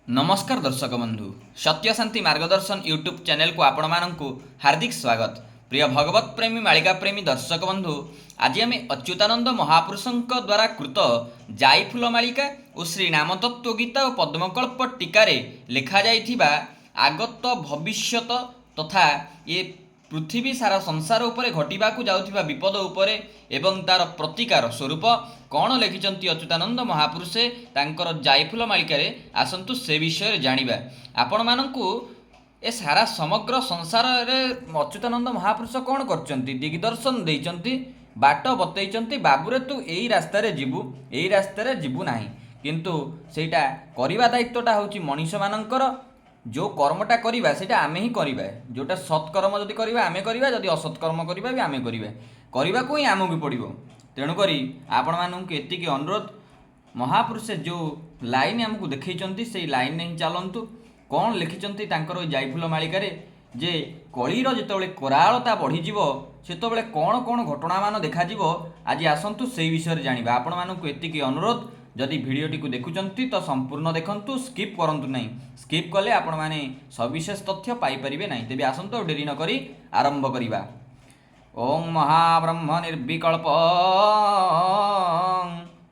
नमस्कार दर्शक बंधु सत्य शांति मार्गदर्शन यूट्यूब चैनल को आपण मानकु हार्दिक स्वागत। प्रिय भगवत प्रेमी मालिका प्रेमी दर्शक बंधु आज आम अच्युतानंद महापुरुषों द्वारा कृत जाई फूल मालिका और श्री नामतत्व गीता और पद्मकल्प टीकार लिखा जाइथिबा आगत भविष्यत तथा ये पृथ्वी सारा संसार उपरे घटिबाकू जाउथिबा विपद उपरे एवं तार प्रतिकार स्वरूप कौन लिखिंट अच्युतानंद महापुरुषे तांकर जायफुल मालिकारे आसंतु से विषय जानिबा। आपण मानकू ए सारा समग्र संसार रे अच्युतानंद महापुरुष कौन करचंती दिग्दर्शन देइचंती बाट बतैचंती बाबूरे तू एई रास्ता रे जीवु एई रास्ता रे जीवु नाही किंतु सेटा करिबा दायित्वटा होची मनीष मानकर जो कर्मटा करिबा सेटा आमे ही करिबा जोटा सत्कर्म जदि करिबा आमे करिबा जदि असत्कर्म करिबा भी आमे करिबा करबाकू ही आमକୁ पड़िबो। तेणु करी आपण मानकू एतिकी अनुरोध महापुरुष जो लाइन आमको देखैचंती से लाइन नहीं चलंतु कौन लिखिचंती तांकर जायफुल मालिकारे जे कलिर जेतेबेले करालता बढ़ी जीवो सेतेबेले कौन कौन घटना मान देखा जीवो आज आसंतु से विषय जानिबा। आपण मानकू एतिकी अनुरोध जदि भिडियोटी को देखुचंती तो संपूर्ण देखंतु स्किप करंतु नहीं स्किप कले आपण माने सविशेष तथ्य पाई परिबे नहीं। तेबे आसंतु डेरी न करी आरंभ करिबा। ओं महाब्रह्म निर्विकल्प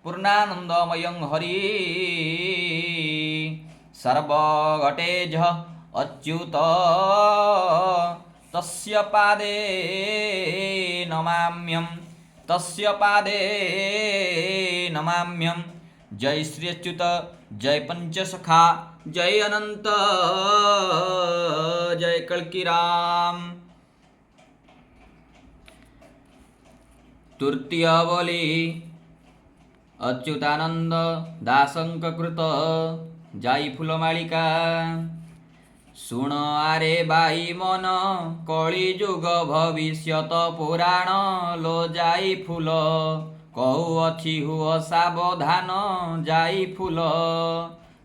पूर्णानंदमयं हरि सर्वघटेज अच्युत तस्य पादे नमाम्यं तस्य पादे नमाम्यं। जय श्री अच्युत जय पंचसखा जय अनंत जय कल्की राम। तृतीय बोली अच्युतानंद दासंक कृत जायफुल मालिका। सुण आरे बाई मन कली जुग भविष्यत पुराण लो जायफुल कहु अछि हुओ सावधान जायफुल।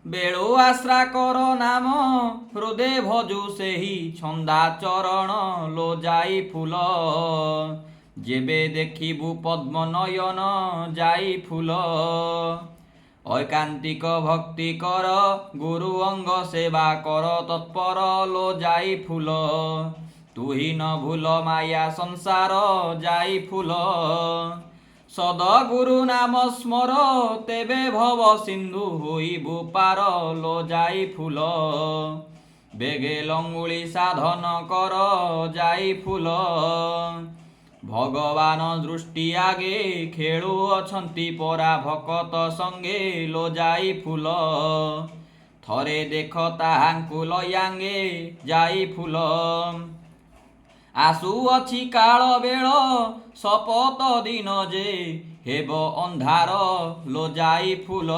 बेळु आश्रा कर नाम हृदय भजु सेही छंदा चरण लो जायफुल। जेबे देखिबु पद्म नयन जायफुल ऐकांतिक भक्ति कर गुरु अंग सेवा कर तत्पर लो जायफुल। तू ही न भूल माया संसार जायफुल। सद गुरु नाम स्मर तेबे भव सिंधु होइबु पार लो जायफुल। बेगे लंगुली साधन कर जायफुल। भगवान दृष्टि आगे खेलु अछंती परा भकत संगे लो जायफुल। थरे देख ताहांकु लयांगे जायफुल। आसु अछि काल बेळ शपथ दिन जे हेब अंधार लो जायफुल।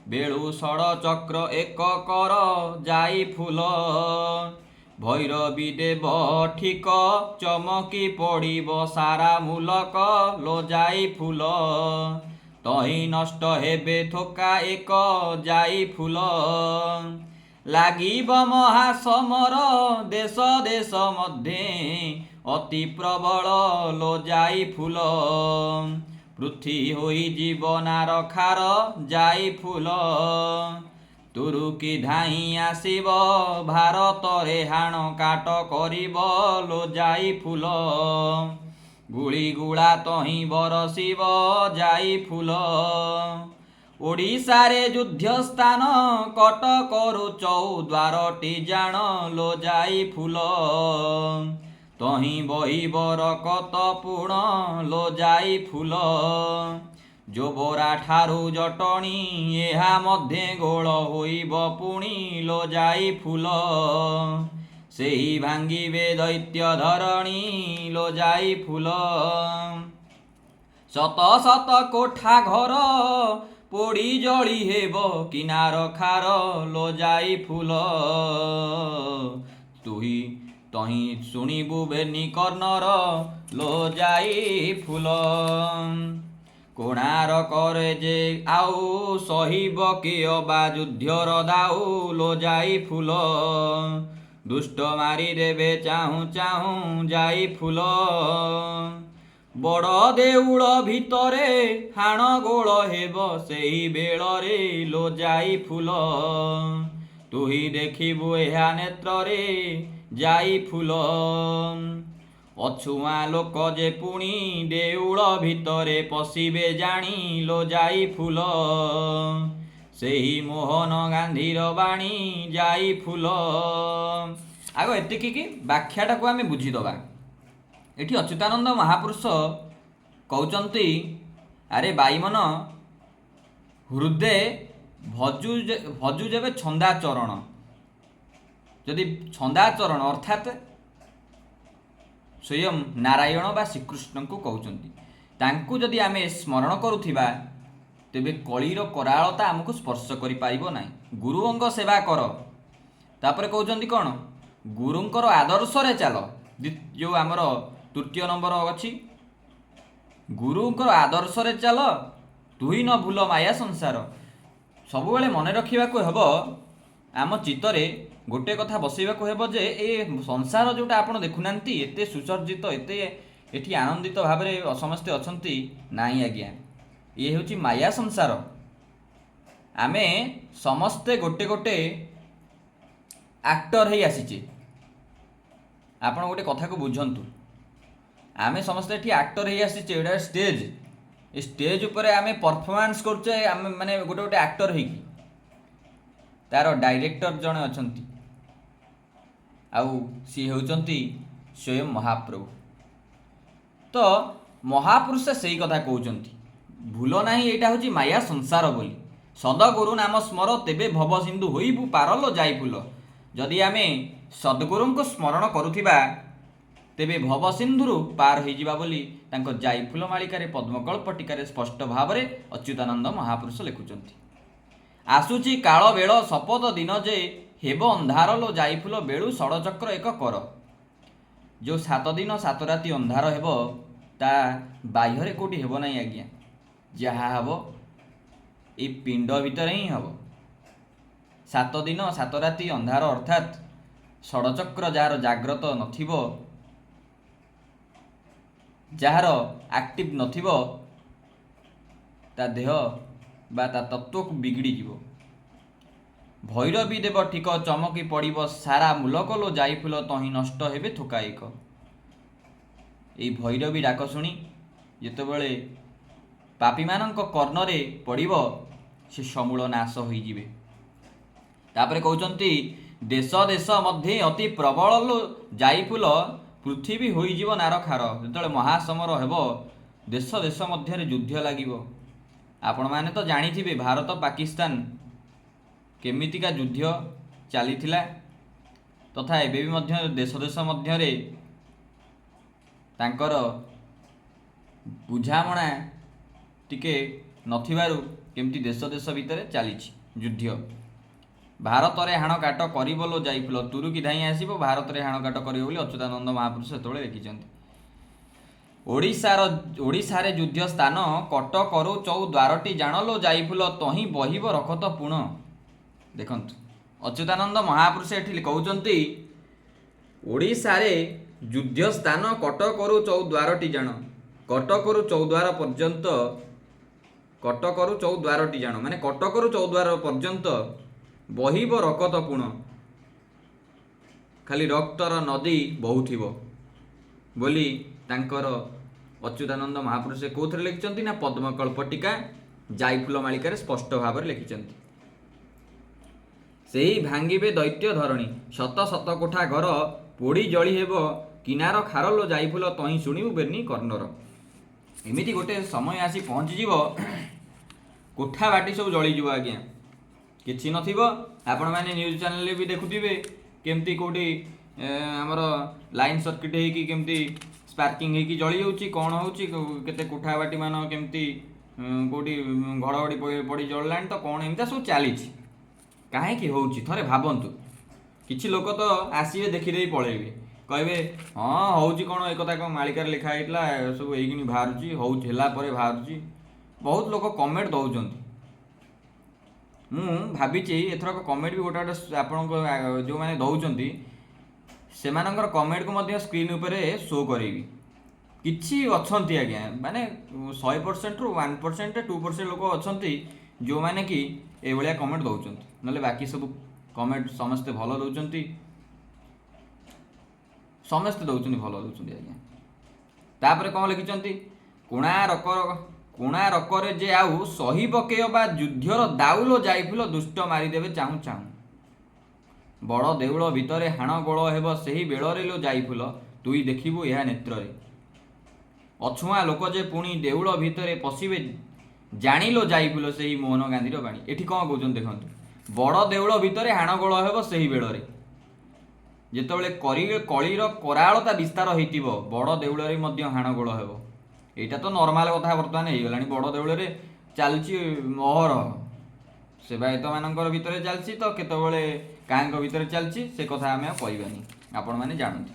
बेळु षड़ चक्र एक कर जायफुल। भैरवी देव ठीक चमकी पड़िब सारा मूलक लो जायफुल। तही नष्ट हेबे थोका एक जायफुल। लागिब महासमर देश देश मध्ये अति प्रबल लो जायफुल। पृथ्वी होई जीवनार खार जायफुल। तुरुकी धाई आसिब भारत रे हाण काट करिब लो जायफुल। गुली गुला तही बरसिब जायफुल। ओडिशा रे युद्ध स्थान कटकरु चौद्वारटी जान लो जायफुल। तही बहिब रकत पुण लो जायफुल। जोबरा ठारू जटणी एहा मध्ये गोल होइब पुणी लो जायफुल। सेही भांगिबे दैत्य धरणी लो जायफुल। शत शत कोठा घर पोड़ी जली हेब किनार खार लो जायफुल। तुही तही शुणिबु बेनी कर्णर लो जायफुल। कोणार्क रे जे आउ सहिब किय बा युद्धर दाउ लो जायफुल। दुष्ट मारी देबे चाहू चाहू जायफुल। ବଡ଼ ଦେଉଳ ଭିତରେ ହାଣ ଗୋଳ ହେବ ସେହି ବେଳରେ ଲୋ ଯାଇ ଫୁଲ ତୁହି ଦେଖିବୁ ଏହା ନେତ୍ରରେ ଯାଇ ଫୁଲ ଅଛୁଆଁ ଲୋକ ଯେ ପୁଣି ଦେଉଳ ଭିତରେ ପଶିବେ ଜାଣି ଲୋ ଯାଇ ଫୁଲ ସେହି ମୋହନ ଗାନ୍ଧୀର ବାଣୀ ଯାଇ ଫୁଲ। ଆଗ ଏତିକି କି ବ୍ୟାଖ୍ୟାଟାକୁ ଆମେ ବୁଝିଦେବା। ଏଠି ଅଚ୍ୟୁତାନନ୍ଦ ମହାପୁରୁଷ କହୁଛନ୍ତି ଆରେ ବାଇମନ ହୃଦେ ଭଜୁ ଯେବେ ଛନ୍ଦାଚରଣ, ଯଦି ଛନ୍ଦାଚରଣ ଅର୍ଥାତ୍ ସ୍ୱୟଂ ନାରାୟଣ ବା ଶ୍ରୀକୃଷ୍ଣଙ୍କୁ କହୁଛନ୍ତି, ତାଙ୍କୁ ଯଦି ଆମେ ସ୍ମରଣ କରୁଥିବା ତେବେ କଳିର କରାଳତା ଆମକୁ ସ୍ପର୍ଶ କରିପାରିବ ନାହିଁ। ଗୁରୁଙ୍କ ସେବା କର, ତାପରେ କହୁଛନ୍ତି କ'ଣ, ଗୁରୁଙ୍କର ଆଦର୍ଶରେ ଚାଲ। ଯେଉଁ ଆମର ତୃତୀୟ ନମ୍ବର ଅଛି, ଗୁରୁଙ୍କର ଆଦର୍ଶରେ ଚାଲ ତୁହି ନ ଭୁଲ ମାୟା ସଂସାର। ସବୁବେଳେ ମନେ ରଖିବାକୁ ହେବ, ଆମ ଚିତ୍ତରେ ଗୋଟେ କଥା ବସେଇବାକୁ ହେବ ଯେ ଏ ସଂସାର ଯେଉଁଟା ଆପଣ ଦେଖୁନାହାନ୍ତି ଏତେ ସୁସଜ୍ଜିତ, ଏତେ ଏଠି ଆନନ୍ଦିତ ଭାବରେ ସମସ୍ତେ ଅଛନ୍ତି, ନାହିଁ ଆଜ୍ଞା, ଇଏ ହେଉଛି ମାୟା ସଂସାର। ଆମେ ସମସ୍ତେ ଗୋଟେ ଗୋଟେ ଆକ୍ଟର ହେଇ ଆସିଛେ। ଆପଣ ଗୋଟେ କଥାକୁ ବୁଝନ୍ତୁ, ଆମେ ସମସ୍ତେ ଏଠି ଆକ୍ଟର ହେଇ ଆସିଛେ। ଏଇଟା ଷ୍ଟେଜ୍, ଏ ଷ୍ଟେଜ୍ ଉପରେ ଆମେ ପରଫର୍ମାନ୍ସ କରୁଛେ, ଆମେ ମାନେ ଗୋଟେ ଗୋଟେ ଆକ୍ଟର ହେଇକି। ତାର ଡାଇରେକ୍ଟର ଜଣେ ଅଛନ୍ତି, ଆଉ ସିଏ ହେଉଛନ୍ତି ସ୍ୱୟଂ ମହାପ୍ରଭୁ। ତ ମହାପୁରୁଷ ସେଇ କଥା କହୁଛନ୍ତି, ଭୁଲ ନାହିଁ ଏଇଟା ହେଉଛି ମାୟା ସଂସାର ବୋଲି। ସଦଗୁରୁ ନାମ ସ୍ମର ତେବେ ଭବ ସିନ୍ଧୁ ହୋଇବୁ ପାରଲ ଯାଇ ଫୁଲ। ଯଦି ଆମେ ସଦ୍ଗୁରୁଙ୍କୁ ସ୍ମରଣ କରୁଥିବା ତେବେ ଭବ ସିନ୍ଧୁରୁ ପାର ହୋଇଯିବା ବୋଲି ତାଙ୍କ ଯାଇ ଫୁଲ ମାଳିକାରେ ପଦ୍ମକଳ୍ପ ଟୀକାରେ ସ୍ପଷ୍ଟ ଭାବରେ ଅଚ୍ୟୁତାନନ୍ଦ ମହାପୁରୁଷ ଲେଖୁଛନ୍ତି। ଆସୁଛି କାଳ ବେଳ ଶପଥ ଦିନ ଯେ ହେବ ଅନ୍ଧାର ଲୋ ଯାଇ ଫୁଲ ବେଳୁ ଷଡ଼ଚକ୍ର ଏକ କର। ଯେଉଁ 7 ଦିନ 7 ରାତି ଅନ୍ଧାର ହେବ ତା ବାହ୍ୟରେ କେଉଁଠି ହେବ ନାହିଁ ଆଜ୍ଞା, ଯାହା ହେବ ଏଇ ପିଣ୍ଡ ଭିତରେ ହିଁ ହେବ। 7 ଦିନ 7 ରାତି ଅନ୍ଧାର ଅର୍ଥାତ୍ ଷଡ଼ଚକ୍ର ଯାହାର ଜାଗ୍ରତ ନଥିବ, ଯାହାର ଆକ୍ଟିଭ ନଥିବ, ତା ଦେହ ବା ତା ତତ୍ତ୍ୱକୁ ବିଗିଡ଼ିଯିବ। ଭୈରବୀ ଦେବ ଠିକ ଚମକି ପଡ଼ିବ ସାରା ମୂଲକଲୋ ଯାଇ ଫୁଲ ତହିଁ ନଷ୍ଟ ହେବେ ଥୋକାଇକ। ଏଇ ଭୈରବୀ ଡାକ ଶୁଣି ଯେତେବେଳେ ପାପୀମାନଙ୍କ କର୍ଣ୍ଣରେ ପଡ଼ିବ ସେ ସମୂଳ ନାଶ ହୋଇଯିବେ। ତାପରେ କହୁଛନ୍ତି ଦେଶ ଦେଶ ମଧ୍ୟରେ ଅତି ପ୍ରବଳ ଲୋ ଯାଇ ଫୁଲ ପୃଥିବୀ ହୋଇଯିବ ନାରଖାର। ଯେତେବେଳେ ମହାସମର ହେବ, ଦେଶ ଦେଶ ମଧ୍ୟରେ ଯୁଦ୍ଧ ଲାଗିବ। ଆପଣମାନେ ତ ଜାଣିଥିବେ ଭାରତ ପାକିସ୍ତାନ କେମିତିକା ଯୁଦ୍ଧ ଚାଲିଥିଲା, ତଥା ଏବେ ବି ମଧ୍ୟ ଦେଶ ଦେଶ ମଧ୍ୟରେ ତାଙ୍କର ବୁଝାମଣା ଟିକେ ନଥିବାରୁ କେମିତି ଦେଶ ଦେଶ ଭିତରେ ଚାଲିଛି ଯୁଦ୍ଧ। ଭାରତରେ ହାଣ କାଟ କରିବ ଲୋ ଯାଇ ଫୁଲ ତୁରୁକି ଧାଇଁ ଆସିବ, ଭାରତରେ ହାଣ କାଟ କରିବ ବୋଲି ଅଚ୍ୟୁତାନନ୍ଦ ମହାପୁରୁଷ ସେତେବେଳେ ଲେଖିଛନ୍ତି। ଓଡ଼ିଶାରେ ଯୁଦ୍ଧ ସ୍ଥାନ କଟ କରୁ ଚଉ ଦ୍ୱାରଟି ଜାଣଲୋ ଯାଇ ଫୁଲ ତହିଁ ବହିବ ରଖତ ପୁଣ। ଦେଖନ୍ତୁ ଅଚ୍ୟୁତାନନ୍ଦ ମହାପୁରୁଷ ଏଠି କହୁଛନ୍ତି ଓଡ଼ିଶାରେ ଯୁଦ୍ଧ ସ୍ଥାନ କଟକରୁ ଚଉଦ୍ୱାରଟି ଜାଣ। କଟକରୁ ଚଉଦ୍ୱାର ପର୍ଯ୍ୟନ୍ତ, କଟକରୁ ଚଉଦ୍ୱାରଟି ଜାଣ ମାନେ କଟକରୁ ଚଉଦ୍ୱାର ପର୍ଯ୍ୟନ୍ତ ବହିବ ରକତ ପୁଣ, ଖାଲି ରକ୍ତର ନଦୀ ବହୁଥିବ ବୋଲି ତାଙ୍କର ଅଚ୍ୟୁତାନନ୍ଦ ମହାପୁରୁଷ କେଉଁଥିରେ ଲେଖିଛନ୍ତି ନା ପଦ୍ମକଳ୍ପ ଟୀକା ଯାଇଫୁଲ ମାଳିକାରେ ସ୍ପଷ୍ଟ ଭାବରେ ଲେଖିଛନ୍ତି। ସେହି ଭାଙ୍ଗିବେ ଦୈତ୍ୟ ଧରଣୀ ଶତ ଶତ କୋଠା ଘର ପୋଡ଼ି ଜଳି ହେବ କିନାର ଖାରଲ ଯାଇଫୁଲ ତହିଁ ଶୁଣିବୁ ବେନି କର୍ଣ୍ଣର। ଏମିତି ଗୋଟେ ସମୟ ଆସି ପହଞ୍ଚିଯିବ କୋଠା ବାଟି ସବୁ ଜଳିଯିବ ଆଜ୍ଞା, କିଛି ନଥିବ। ଆପଣମାନେ ନ୍ୟୁଜ୍ ଚ୍ୟାନେଲରେ ବି ଦେଖୁଥିବେ କେମିତି କେଉଁଠି ଆମର ଲାଇନ୍ ସର୍କିଟ୍ ହେଇକି କେମିତି ସ୍ପାର୍କିଂ ହେଇକି ଜଳି ଯାଉଛି, କ'ଣ ହେଉଛି, କେତେ କୋଠା ବାଟି ମାନ କେମିତି କେଉଁଠି ଘଡ଼ଘଡ଼ି ପଡ଼ି ଜଳିଲାଣି, ତ କ'ଣ ଏମିତି ସବୁ ଚାଲିଛି। କାହିଁକି ହେଉଛି ଥରେ ଭାବନ୍ତୁ। କିଛି ଲୋକ ତ ଆସିବେ ଦେଖିଦେଇ ପଳେଇବେ, କହିବେ ହଁ ହେଉଛି କ'ଣ, ଏ କଥା କ'ଣ ମାଳିକାରେ ଲେଖା ହେଇଥିଲା, ସବୁ ହେଇକିନି ବାହାରୁଛି, ହେଉଛି ହେଲା ପରେ ବାହାରୁଛି। ବହୁତ ଲୋକ କମେଣ୍ଟ ଦେଉଛନ୍ତି। ମୁଁ ଭାବିଛି ଏଥରକ କମେଣ୍ଟ ବି ଗୋଟେ ଗୋଟେ ଆପଣଙ୍କ ଯେଉଁମାନେ ଦେଉଛନ୍ତି ସେମାନଙ୍କର କମେଣ୍ଟକୁ ମଧ୍ୟ ସ୍କ୍ରିନ୍ ଉପରେ ଶୋ କରେଇବି, କିଛି ଅଛନ୍ତି ଆଜ୍ଞା, ମାନେ 100%ରୁ 1% 2% ଲୋକ ଅଛନ୍ତି ଯେଉଁମାନେ କି ଏଇଭଳିଆ କମେଣ୍ଟ ଦେଉଛନ୍ତି, ନହେଲେ ବାକି ସବୁ କମେଣ୍ଟ ସମସ୍ତେ ଭଲ ଦେଉଛନ୍ତି, ସମସ୍ତେ ଦେଉଛନ୍ତି, ଭଲ ଦେଉଛନ୍ତି ଆଜ୍ଞା। ତାପରେ କ'ଣ ଲେଖିଛନ୍ତି, କୋଣାରକରେ ଯେ ଆଉ ସହି ପକେଇବ ବା ଯୁଦ୍ଧର ଦାଉଲ ଯାଇଫୁଲ ଦୁଷ୍ଟ ମାରିଦେବେ ଚାହୁଁ ଚାହୁଁ। ବଡ଼ ଦେଉଳ ଭିତରେ ହାଣ ଗୋଳ ହେବ ସେହି ବେଳରେ ଲୋ ଯାଇଫୁଲ, ତୁଇ ଦେଖିବୁ ଏହା ନେତ୍ରରେ। ଅଛୁଆଁ ଲୋକ ଯେ ପୁଣି ଦେଉଳ ଭିତରେ ପଶିବେ ଜାଣିଲ ଯାଇଫୁଲ ସେହି ମୋହନ ଗାନ୍ଧୀର ବାଣୀ। ଏଠି କ'ଣ କହୁଛନ୍ତି ଦେଖନ୍ତୁ, ବଡ଼ ଦେଉଳ ଭିତରେ ହାଣ ଗୋଳ ହେବ ସେହି ବେଳରେ, ଯେତେବେଳେ କଳିର କରାଳତା ବିସ୍ତାର ହେଇଥିବ ବଡ଼ ଦେଉଳରେ ମଧ୍ୟ ହାଣ ଗୋଳ ହେବ। ଏଇଟା ତ ନର୍ମାଲ କଥା ବର୍ତ୍ତମାନ ହେଇଗଲାଣି, ବଡ଼ ଦେଉଳରେ ଚାଲିଛି ଅହରହ, ସେବାୟତମାନଙ୍କର ଭିତରେ ଚାଲିଛି ତ କେତେବେଳେ କାହାଙ୍କ ଭିତରେ ଚାଲିଛି, ସେ କଥା ଆମେ ଆଉ କହିବାନି, ଆପଣମାନେ ଜାଣନ୍ତି।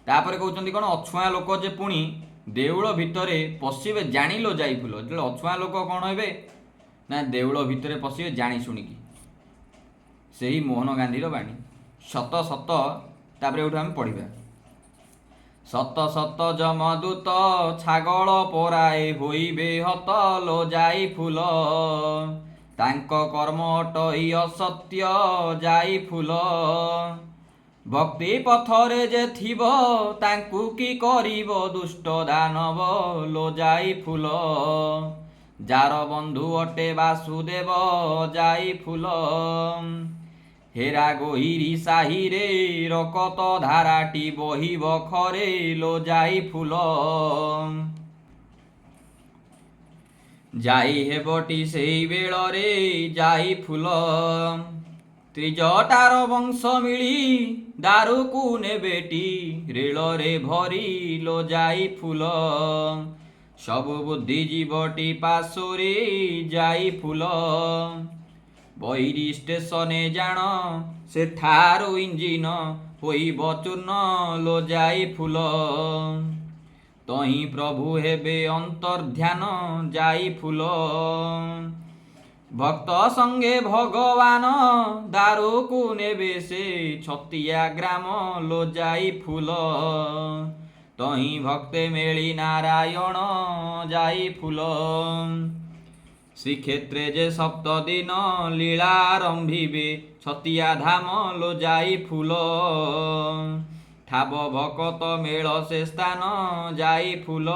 ତାପରେ କହୁଛନ୍ତି କ'ଣ, ଅଛୁଆଁ ଲୋକ ଯେ ପୁଣି ଦେଉଳ ଭିତରେ ପଶିବେ ଜାଣିଲ ଯାଇଫୁଲ। ଯେତେବେଳେ ଅଛୁଆଁ ଲୋକ କ'ଣ ହେବେ ନା ଦେଉଳ ଭିତରେ ପଶିବେ ଜାଣି ଶୁଣିକି ସେହି ମୋହନ ଗାନ୍ଧୀର ବାଣୀ। ସତ ସତ, ତାପରେ ଏଇଠୁ ଆମେ ପଢ଼ିବା, ସତ ସତ ଯମଦୂତ ଛାଗଳ ପରାଏ ହୋଇବେ ହତ ଲୋ ଯାଇ ଫୁଲ, ତାଙ୍କ କର୍ମ ଅଟଇ ଅସତ୍ୟ ଯାଇ ଫୁଲ। ଭକ୍ତି ପଥରେ ଯେ ଥିବ ତାଙ୍କୁ କି କରିବ ଦୁଷ୍ଟ ଦାନବ ଲୋ ଯାଇ ଫୁଲ, ଯାର ବନ୍ଧୁ ଅଟେ ବାସୁଦେବ ଯାଇ ଫୁଲ। ହେରା ଗୋହିରୀ ସାହିରେ ରକତ ଧାରାଟି ବହିବ ଖରେ ଲୋ ଯାଇ ଫୁଲ, ଯାଇ ହେବଟି ସେଇ ବେଳରେ ଯାଇ ଫୁଲ। ତ୍ରିଜଟାର ବଂଶ ମିଳି ଦାରୁକୁ ନେବେଟି ରେଳରେ ଭରି ଲୋ ଯାଇ ଫୁଲ, ସବୁ ବୁଦ୍ଧିଜୀବଟି ପାଶୋରେ ଯାଇ ଫୁଲ। ବୈରୀ ଷ୍ଟେସନେ ଜାଣ ସେଠାରୁ ଇଞ୍ଜିନ ହୋଇବ ଚୂର୍ଣ୍ଣ ଲୋ ଯାଇ ଫୁଲ, ତହିଁ ପ୍ରଭୁ ହେବେ ଅନ୍ତର୍ଧ୍ୟାନ ଯାଇ ଫୁଲ। ଭକ୍ତ ସଙ୍ଗେ ଭଗବାନ ଦାରୁକୁ ନେବେ ସେ ଛତିଆ ଗ୍ରାମ ଲୋ ଯାଇ ଫୁଲ, ତହିଁ ଭକ୍ତେ ମେଳି ନାରାୟଣ ଯାଇ ଫୁଲ। ଶ୍ରୀକ୍ଷେତ୍ରେ ଯେ ସପ୍ତଦିନ ଲୀଳାରମ୍ଭିବେ ଛତିଆ ଧାମ ଲୋ ଯାଇ ଫୁଲ, ଠାବ ଭକତ ମେଳ ସେ ସ୍ଥାନ ଯାଇ ଫୁଲ।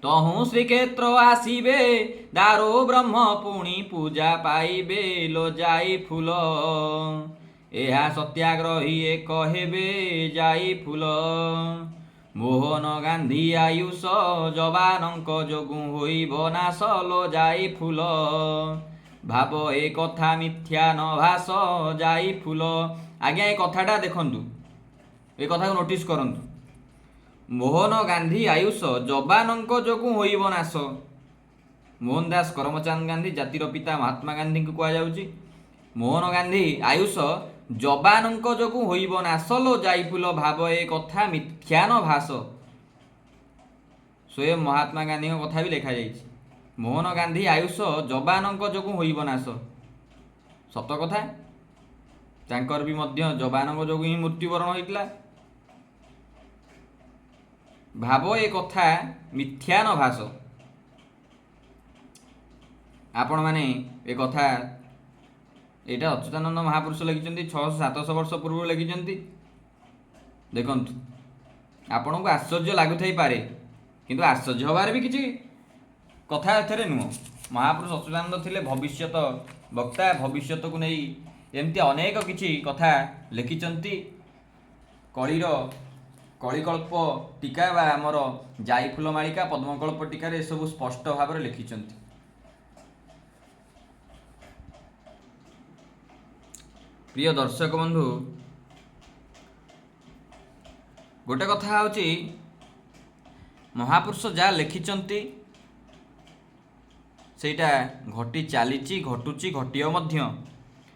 ତହୁଁ ଶ୍ରୀକ୍ଷେତ୍ର ଆସିବେ ଦାରୁ ବ୍ରହ୍ମ ପୁଣି ପୂଜା ପାଇବେ ଲୋ ଯାଇ ଫୁଲ, ଏହା ସତ୍ୟାଗ୍ରହୀ ଏକ ହେବେ ଯାଇ ଫୁଲ। ମୋହନ ଗାନ୍ଧୀ ଆୟୁଷ ଯବାନଙ୍କ ଯୋଗୁଁ ହୋଇବ ନାଶ ଲୋ ଯାଇ ଫୁଲ, ଭାବ ଏ କଥା ମିଥ୍ୟା ନ ଭାସ ଯାଇ ଫୁଲ। ଆଜ୍ଞା ଏ କଥାଟା ଦେଖନ୍ତୁ, ଏ କଥାକୁ ନୋଟିସ୍ କରନ୍ତୁ, ମୋହନ ଗାନ୍ଧୀ ଆୟୁଷ ଯବାନଙ୍କ ଯୋଗୁଁ ହୋଇବ ନାଶ। ମୋହନ ଦାସ କରମଚାନ୍ଦ ଗାନ୍ଧୀ ଜାତିର ପିତା ମହାତ୍ମା ଗାନ୍ଧୀଙ୍କୁ କୁହାଯାଉଛି, ମୋହନ ଗାନ୍ଧୀ ଆୟୁଷ ଯବାନଙ୍କ ଯୋଗୁଁ ହୋଇବ ନାଶ ଲୋ ଯାଇ ଫୁଲ, ଭାବ ଏ କଥା ମିଥ୍ୟା ନ ଭାସ। ସ୍ୱୟଂ ମହାତ୍ମା ଗାନ୍ଧୀଙ୍କ କଥା ବି ଲେଖାଯାଇଛି, ମୋହନ ଗାନ୍ଧୀ ଆୟୁଷ ଯବାନଙ୍କ ଯୋଗୁଁ ହୋଇବ ନାଶ। ସତ କଥା, ତାଙ୍କର ବି ମଧ୍ୟ ଯବାନଙ୍କ ଯୋଗୁଁ ହିଁ ମୃତ୍ୟୁବରଣ ହୋଇଥିଲା। ଭାବ ଏ କଥା ମିଥ୍ୟା ନ ଭାସ। ଆପଣମାନେ ଏ କଥା, ଏଇଟା ଅଚ୍ୟୁତାନନ୍ଦ ମହାପୁରୁଷ ଲେଖିଛନ୍ତି, 600-700 ବର୍ଷ ପୂର୍ବରୁ ଲେଖିଛନ୍ତି। ଦେଖନ୍ତୁ, ଆପଣଙ୍କୁ ଆଶ୍ଚର୍ଯ୍ୟ ଲାଗୁଥାଇପାରେ, କିନ୍ତୁ ଆଶ୍ଚର୍ଯ୍ୟ ହେବାର ବି କିଛି କଥା ଏଥିରେ ନୁହଁ। ମହାପୁରୁଷ ଅଚ୍ୟୁତାନନ୍ଦ ଥିଲେ ଭବିଷ୍ୟତ ବକ୍ତା, ଭବିଷ୍ୟତକୁ ନେଇ ଏମିତି ଅନେକ କିଛି କଥା ଲେଖିଛନ୍ତି। କଳିକଳ୍ପ ଟୀକା ବା ଆମର ଯାଇଫୁଲ ମାଳିକା, ପଦ୍ମକଳ୍ପ ଟୀକାରେ ଏସବୁ ସ୍ପଷ୍ଟ ଭାବରେ ଲେଖିଛନ୍ତି। ପ୍ରିୟ ଦର୍ଶକ ବନ୍ଧୁ, ଗୋଟେ କଥା ହେଉଛି, ମହାପୁରୁଷ ଯାହା ଲେଖିଛନ୍ତି ସେଇଟା ଘଟି ଚାଲିଛି, ଘଟୁଛି, ଘଟିବ ମଧ୍ୟ।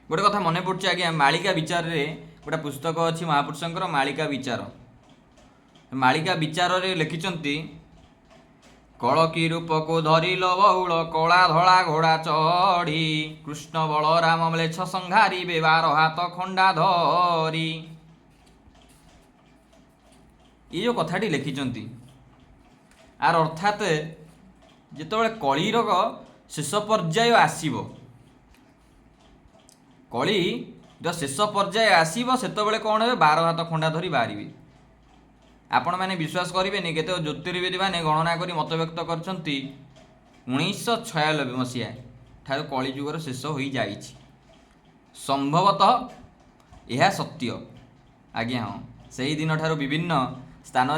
ଗୋଟେ କଥା ମନେ ପଡ଼ୁଛି ଆଜ୍ଞା, ମାଳିକା ବିଚାରରେ ଗୋଟେ ପୁସ୍ତକ ଅଛି ମହାପୁରୁଷଙ୍କର, ମାଳିକା ବିଚାର। ମାଳିକା ବିଚାରରେ ଲେଖିଛନ୍ତି, କଳକି ରୂପକୁ ଧରିଲ ବଉଳ କଳା ଧଳା ଘୋଡ଼ା ଚଢ଼ି, କୃଷ୍ଣ ବଳରାମ ମ୍ଲେଚ୍ଛ ସଂହାରିବେ 12 ହାତ ଖଣ୍ଡା ଧରି। ये जो कथाटी लिखिंट आर अर्थात जिते कलीर शेष पर्याय आसब कली शेष पर्याय आसब से कौन हे 12 हाथ खंडा धरी बाहर आपण मैंने विश्वास करेंगे केत ज्योतिर्विद मैंने गणना कर मत व्यक्त कर 1996 मसीहा ठार कलिजुगर शेष हो जाए संभवतः यह सत्य आज्ञा हाँ से दिन ठार विभिन्न स्थान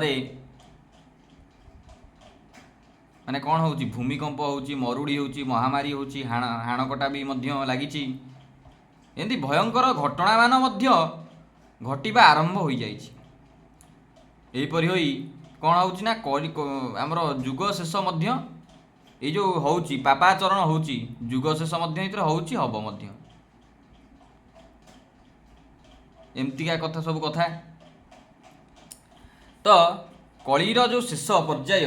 माने कौन हो भूमिकंप हो मरुड़ी हो महामारी हो हाणकटा भी लगी एमती भयंकर घटना मान घटवा आरंभ हो जापरी होई कौन होना आमर जुग शेष ये जो हो पापाचरण हो जुग शेष हम एमतीका कथा सब कथा तो कलीर जो शेष पर्याय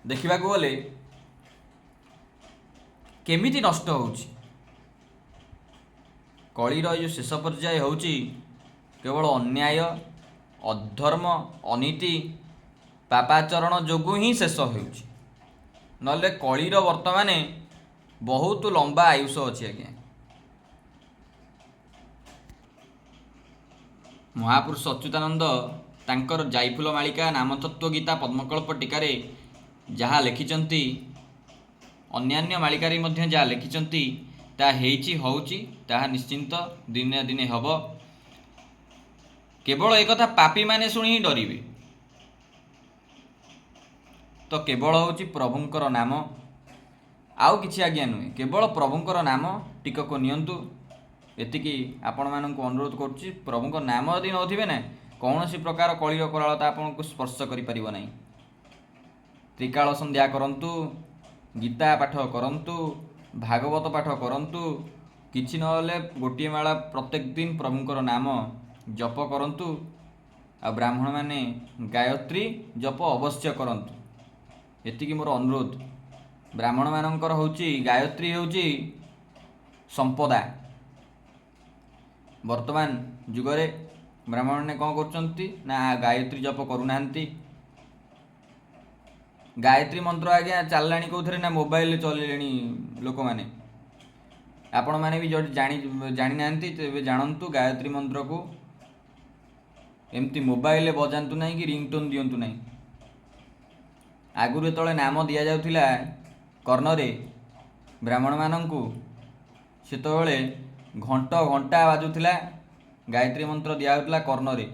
देखा गले केमिति नष्ट हो कलीर जो शेष पर्याय हो केवल अन्याय अधर्म अनीति पापाचरण जोगु ही शेष हो नले कलीर वर्तमान बहुत लंबा आयुष अच्छी आज्ञा महापुरुष अच्युतानंद तांकर जायफुल मालिका नाम तत्व गीता पद्मकल्प टीकार जहाँ लिखिंट अन्यान्य मालिकार जहाँ लिखिंट ताहा निश्चिंत दिने दिने हम केवल एक कथा पापी माने शुणी ही डरिवे तो केवल हूँ प्रभुंकर नाम आउ किछि आज्ञा नुहे केवल प्रभुंकर नाम टिकक नियंतु एतिकी आपण मानक अनुरोध करुच्ची प्रभुंकर नाम यदि नथिबे ना कौन सी प्रकार कलिर करालता आपन को स्पर्श करि परिबो नाही त्रिकाल संध्या करंतु गीता पाठ करंतु भागवत पाठ करंतु किछि नले गोटिए माला प्रत्येक दिन प्रभुंकर नाम जप करंतु आ ब्राह्मण माने गायत्री जप अवश्य करंतु एतिकी मोर अनुरोध ब्राह्मण मानकर होची गायत्री होची संपदा वर्तमान जुगरे ब्राह्मण ने कौन करचंती ना गायत्री जप करूनांती गायत्री मंत्र आज्ञा चललानी कौथरे ना मोबाइल चलेलेनी लोक माने आपण माने भी जदि जानी नांती तेबे जानंतु गायत्री मंत्र को एमती मोबाइल बजातु ना कि रिंगटोन दिंतु ना आगुरी तले नाम दि जाउथिला कर्णरे ब्राह्मण मानंकु सेतबेले घंटा घंटा बाजुला गायत्री मंत्र दिया कर्णरे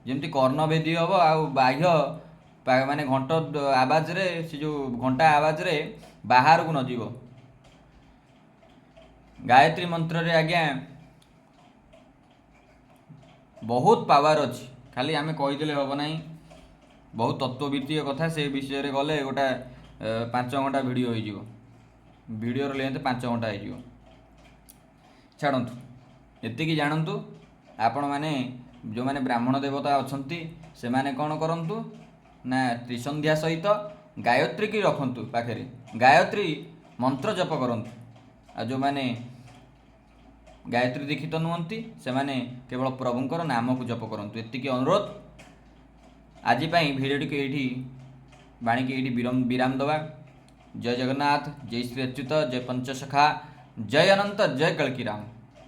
जमती कर्ण भेदी हम आ बाह्य माने घंट आवाज रे से जो घंटा आवाज रे बाहर को न जीव गायत्री मंत्र रे आज्ञा बहुत पावर अच्छी खाली आमे कहीदेले हम ना बहुत तत्ववीतीय कथा से विषय रे गले गोटा 5 घंटा वीडियो हो वीडियो लेंथ 5 घंटा हो छाड़ू एतिकी जानतु आपण माने जो माने ब्राह्मण देवता अछंती से माने कौन करंतु ना त्रिसंध्या सहित गायत्री की रखंतु पाखरे गायत्री मंत्र जप करंतु आ जो माने गायत्री दीक्षित नुहंती से माने केवल प्रभुंकर नाम को जप करंतु एतिकी अनुरोध आज भिडियो टी एठी बाणी की एठी विराम दवा जय जगन्नाथ जय श्री अच्युत जय पंचसखा जय अनंत जय कल्की राम।